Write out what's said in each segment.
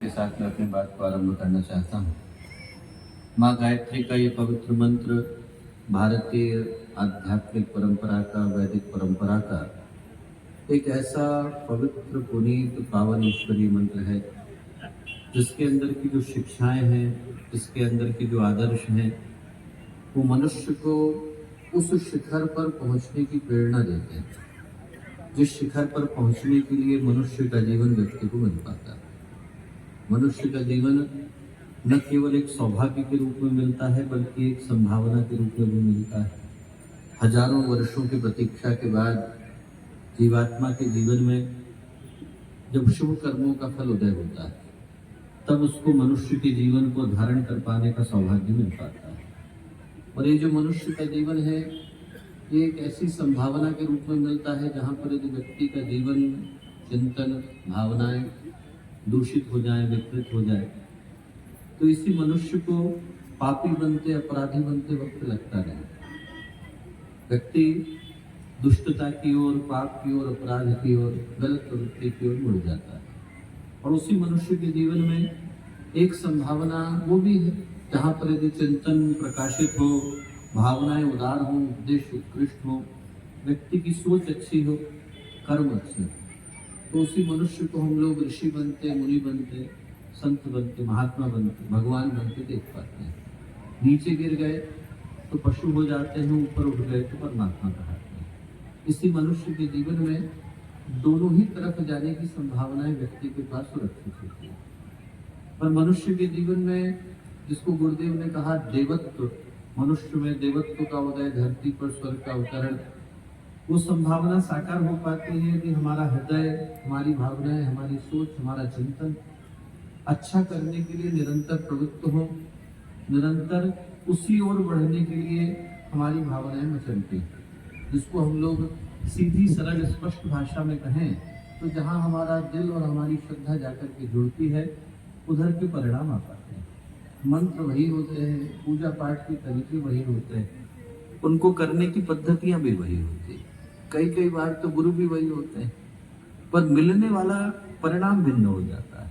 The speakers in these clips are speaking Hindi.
के साथ मैं अपनी बात को आरंभ करना चाहता हूँ। माँ गायत्री का ये पवित्र मंत्र भारतीय आध्यात्मिक परंपरा का, वैदिक परंपरा का एक ऐसा पवित्र, पुनीत, पावन ईश्वरीय मंत्र है जिसके अंदर की जो शिक्षाएं हैं, जिसके अंदर की जो आदर्श हैं, वो मनुष्य को उस शिखर पर पहुंचने की प्रेरणा देते हैं जिस शिखर पर पहुंचने के लिए मनुष्य का जीवन व्यक्ति को मिल पाता है। मनुष्य का जीवन न केवल एक सौभाग्य के रूप में मिलता है बल्कि एक संभावना के रूप में भी मिलता है। हजारों वर्षों की प्रतीक्षा के बाद जीवात्मा के जीवन में जब शुभ कर्मों का फल उदय होता है तब उसको मनुष्य के जीवन को धारण कर पाने का सौभाग्य मिल पाता है। और ये जो मनुष्य का जीवन है ये एक ऐसी संभावना के रूप में मिलता है जहाँ पर यदि व्यक्ति का जीवन, चिंतन, भावनाएं दूषित हो जाए, विकृत हो जाए, तो इसी मनुष्य को पापी बनते, अपराधी बनते वक्त लगता नहीं। व्यक्ति दुष्टता की ओर, पाप की ओर, अपराध की ओर, गलत प्रवृत्ति की ओर मुड़ जाता है। और उसी मनुष्य के जीवन में एक संभावना वो भी है जहाँ पर यदि चिंतन प्रकाशित हो, भावनाएं उदार हो, उपदेश उत्कृष्ट हो, व्यक्ति की सोच अच्छी हो, कर्म अच्छे हो, तो उसी मनुष्य को हम लोग ऋषि बनते, मुनि बनते, संत बनते, महात्मा बनते, भगवान बनते देख पाते हैं। नीचे गिर गए तो पशु हो जाते हैं, ऊपर उठ गए तो परमात्मा कहलाते हैं। इसी मनुष्य के जीवन में दोनों ही तरफ जाने की संभावनाएं व्यक्ति के पास सुरक्षित होती है। पर मनुष्य के जीवन में, जिसको गुरुदेव ने कहा देवत्व, मनुष्य में देवत्व का उदय, धरती पर स्वर्ग का अवतरण, वो संभावना साकार हो पाती है कि हमारा हृदय, हमारी भावनाएं, हमारी सोच, हमारा चिंतन अच्छा करने के लिए निरंतर प्रवृत्त हो, निरंतर उसी ओर बढ़ने के लिए हमारी भावनाएं मचलती हैं। जिसको हम लोग सीधी, सरल, स्पष्ट भाषा में कहें तो जहां हमारा दिल और हमारी श्रद्धा जाकर के जुड़ती है उधर के परिणाम आ पाते हैं। मंत्र वही होते हैं, पूजा पाठ के तरीके वही होते हैं, उनको करने की पद्धतियां भी वही होती है। कई बार तो गुरु भी वही होते हैं, पर मिलने वाला परिणाम भिन्न हो जाता है।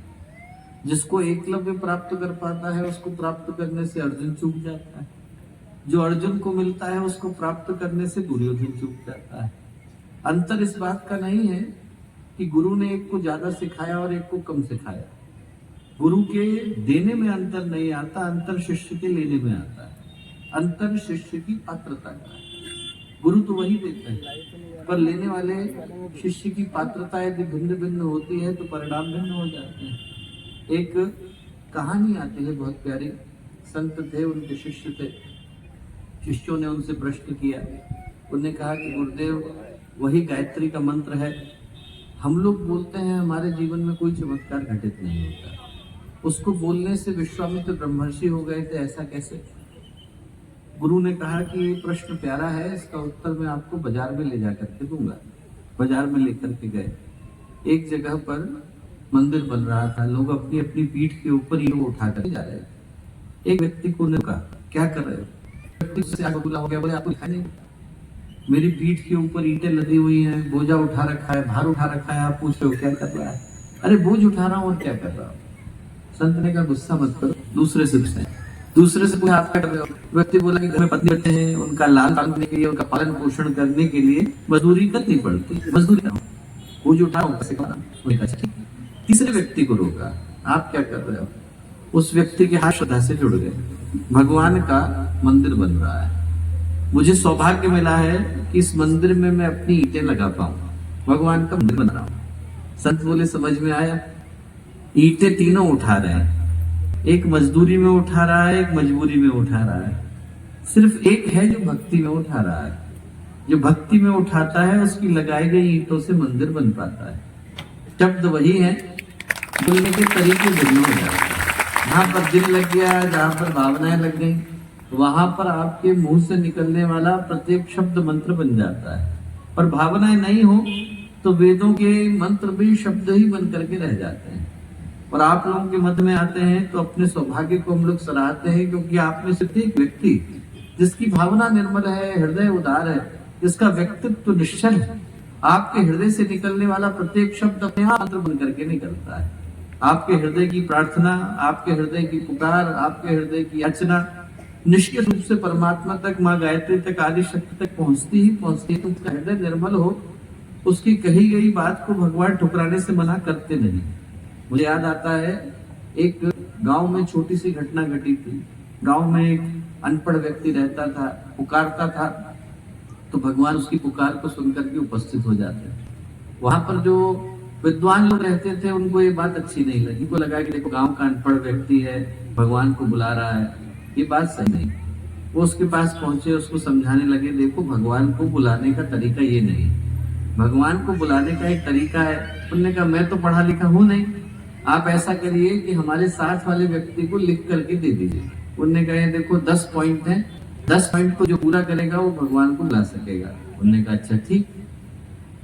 जिसको एकलव्य प्राप्त कर पाता है उसको प्राप्त करने से अर्जुन चूक जाता है, जो अर्जुन को मिलता है उसको प्राप्त करने से दुर्योधन चूक जाता है। अंतर इस बात का नहीं है कि गुरु ने एक को ज्यादा सिखाया और एक को कम सिखाया। गुरु के देने में अंतर नहीं आता, अंतर शिष्य के लेने में आता है। अंतर शिष्य की पात्रता का है। गुरु तो वही देते हैं, पर लेने वाले शिष्य की पात्रता यदि भिन्न भिन्न होती है तो परिणाम भिन्न हो जाते हैं। एक कहानी आती है बहुत प्यारी। संत थे, उनके शिष्य थे। शिष्यों ने उनसे प्रश्न किया। उन्होंने कहा कि गुरुदेव, वही गायत्री का मंत्र है, हम लोग बोलते हैं हमारे जीवन में कोई चमत्कार घटित नहीं होता। उसको बोलने से विश्वामित्र ब्रह्मर्षि हो गए थे, ऐसा कैसे? गुरु ने कहा कि ये प्रश्न प्यारा है, इसका उत्तर मैं आपको बाजार में ले जाकर के दूंगा। बाजार में लेकर के गए। एक जगह पर मंदिर बन रहा था, लोग अपनी अपनी पीठ के ऊपर ईंट उठा कर जा रहे थे। एक व्यक्ति को ने कहा, क्या कर रहे हो? व्यक्ति से आगे बुला हो गया, बोले आपको दिखाई नहीं? मेरी पीठ के ऊपर ईंटें लदी हुई हैं, बोझा उठा रखा है, भार उठा रखा है, आप पूछ रहे हो क्या कर रहा है? अरे बोझ उठा रहा हूँ और क्या कर रहा हूँ। संत ने कहा गुस्सा मत करो, दूसरे से पूछा आप क्या कर रहे हो? व्यक्ति बोला कि घर में पत्नी बैठे हैं, उनका लाल करने के लिए, उनका पालन पोषण करने के लिए मजदूरी करनी पड़ती, मजदूरी करो, बोझ उठाओ। तीसरे व्यक्ति को रोका, आप क्या कर रहे हो? उस व्यक्ति के हाथ श्रद्धा से जुड़ गए। भगवान का मंदिर बन रहा है, मुझे सौभाग्य मिला है कि इस मंदिर में मैं अपनी ईंटें लगा पाऊं, भगवान का मंदिर बना रहा हूं। संत बोले समझ में आया? ईंटें तीनों उठा रहे हैं, एक मजदूरी में उठा रहा है, एक मजबूरी में उठा रहा है। सिर्फ एक है जो भक्ति में उठा रहा है। जो भक्ति में उठाता है उसकी लगाई गई ईंटों से मंदिर बन पाता है। शब्द वही है, बोलने के तरीके भिन्न हो जाते हैं। जहाँ पर दिल लग गया, जहाँ पर भावनाएं लग गई, वहां पर आपके मुंह से निकलने वाला प्रत्येक शब्द मंत्र बन जाता है। पर भावनाएं नहीं हो तो वेदों के मंत्र भी शब्द ही बन करके रह जाते हैं। और आप लोगों के मध्य में आते हैं तो अपने सौभाग्य को हम लोग सराहते हैं, क्योंकि आप में से एक व्यक्ति जिसकी भावना निर्मल है, हृदय उदार है, जिसका व्यक्तित्व निश्चल है, आपके हृदय से निकलने वाला प्रत्येक शब्द अपने आप मंत्र बन करके निकलता है। आपके हृदय की प्रार्थना, आपके हृदय की पुकार, आपके हृदय की याचना निश्चित रूप से परमात्मा तक, माँ गायत्री तक, आदि शक्ति तक पहुंचती ही पहुंचती है। तो उसका हृदय निर्मल हो, उसकी कही गई बात को भगवान ठुकराने से मना करते नहीं। मुझे याद आता है, एक गांव में छोटी सी घटना घटी थी। गांव में एक अनपढ़ व्यक्ति रहता था, पुकारता था तो भगवान उसकी पुकार को सुनकर के उपस्थित हो जाते। वहां पर जो विद्वान लोग रहते थे उनको ये बात अच्छी नहीं लगी। उनको लगा कि देखो गांव का अनपढ़ व्यक्ति है, भगवान को बुला रहा है, ये बात सही नहीं। वो उसके पास पहुंचे, उसको समझाने लगे, देखो भगवान को बुलाने का तरीका ये नहीं, भगवान को बुलाने का एक तरीका है। उन्होंने कहा मैं तो पढ़ा लिखा हूं नहीं, आप ऐसा करिए कि हमारे साथ वाले व्यक्ति को लिख करके दे दीजिए। उन्होंने कहा देखो 10 पॉइंट हैं, 10 पॉइंट को जो पूरा करेगा वो भगवान को बुला सकेगा। उन्होंने कहा अच्छा ठीक।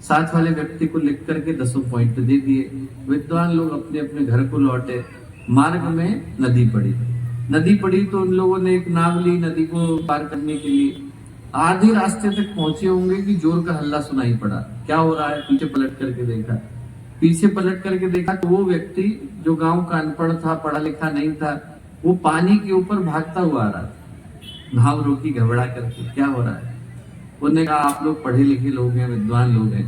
साथ वाले व्यक्ति को लिख करके 10 पॉइंट दे दिए। विद्वान लोग अपने अपने घर को लौटे। मार्ग में नदी पड़ी तो उन लोगों ने एक नाव ली नदी को पार करने के लिए। आधे रास्ते तक पहुंचे होंगे कि जोर का हल्ला सुनाई पड़ा, क्या हो रहा है। पीछे पलट करके देखा तो वो व्यक्ति जो गांव का अनपढ़ था, पढ़ा लिखा नहीं था, वो पानी के ऊपर भागता हुआ आ रहा था। नाव रोकी, घबरा करके, क्या हो रहा है। उन्होंने कहा आप लोग पढ़े लिखे लोग हैं, विद्वान लोग हैं,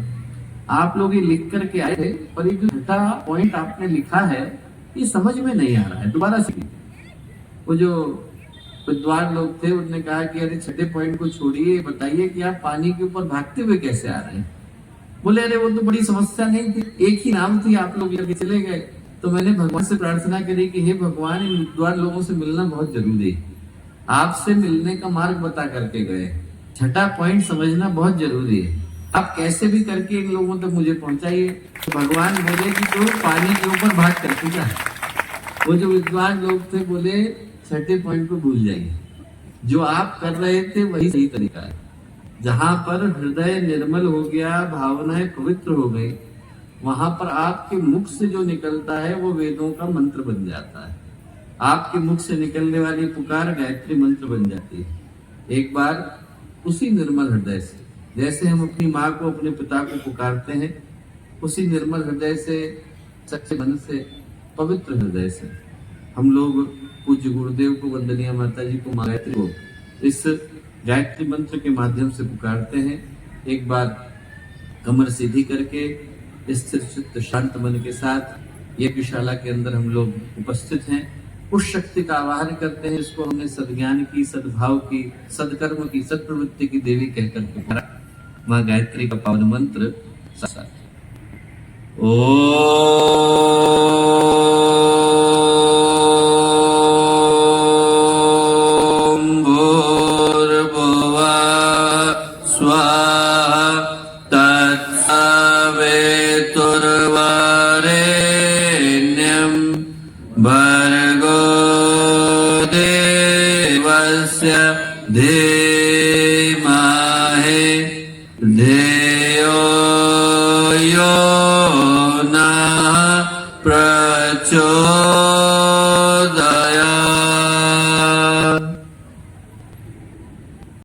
आप लोग ये लिख करके आए थे, पर ये जो छठा पॉइंट आपने लिखा है ये समझ में नहीं आ रहा है, दोबारा से। वो जो विद्वान लोग थे उन्होंने कहा कि अरे छठे पॉइंट को छोड़िए, बताइए कि आप पानी के ऊपर भागते हुए कैसे आ रहे हैं। बोले अरे वो तो बड़ी समस्या नहीं थी, एक ही नाम थी, आप लोग लेके चले गए। तो मैंने भगवान से प्रार्थना करी कि हे भगवान, इन विद्वान लोगों से मिलना बहुत जरूरी है, आपसे मिलने का मार्ग बता करके गए, छठा पॉइंट समझना बहुत जरूरी है, आप कैसे भी करके इन लोगों तक मुझे पहुंचाइए। तो भगवान बोले कि तो पानी के ऊपर भाग करके जा। वो जो विद्वान लोग थे बोले छठे पॉइंट को भूल जाइए, जो आप कर रहे थे वही सही तरीका है। जहां पर हृदय निर्मल हो गया, भावनाएं पवित्र हो गई, वहां पर आपके मुख से जो निकलता है वो वेदों का मंत्र बन जाता है। आपके मुख से निकलने वाली पुकार गायत्री मंत्र बन जाती है। एक बार उसी निर्मल हृदय से, जैसे हम अपनी माँ को, अपने पिता को पुकारते हैं, उसी निर्मल हृदय से, सच्चे मन से, पवित्र हृदय से हम लोग पूज्य गुरुदेव को, वंदनीय माता जी को, गायत्री को इस गायत्री मंत्र के माध्यम से पुकारते हैं। एक बार कमर सीधी करके स्थिर चित्त शांत मन के साथ यज्ञशाला के अंदर हम लोग उपस्थित हैं। उस शक्ति का आवाहन करते हैं, इसको हमने सद्ज्ञान की, सद्भाव की, सदकर्म की, सत्प्रवृत्ति की देवी कहकर पुकारा। मां गायत्री का पावन मंत्र भर्गो देवस्य धीमहि धियो यो नः प्रचोदयात्।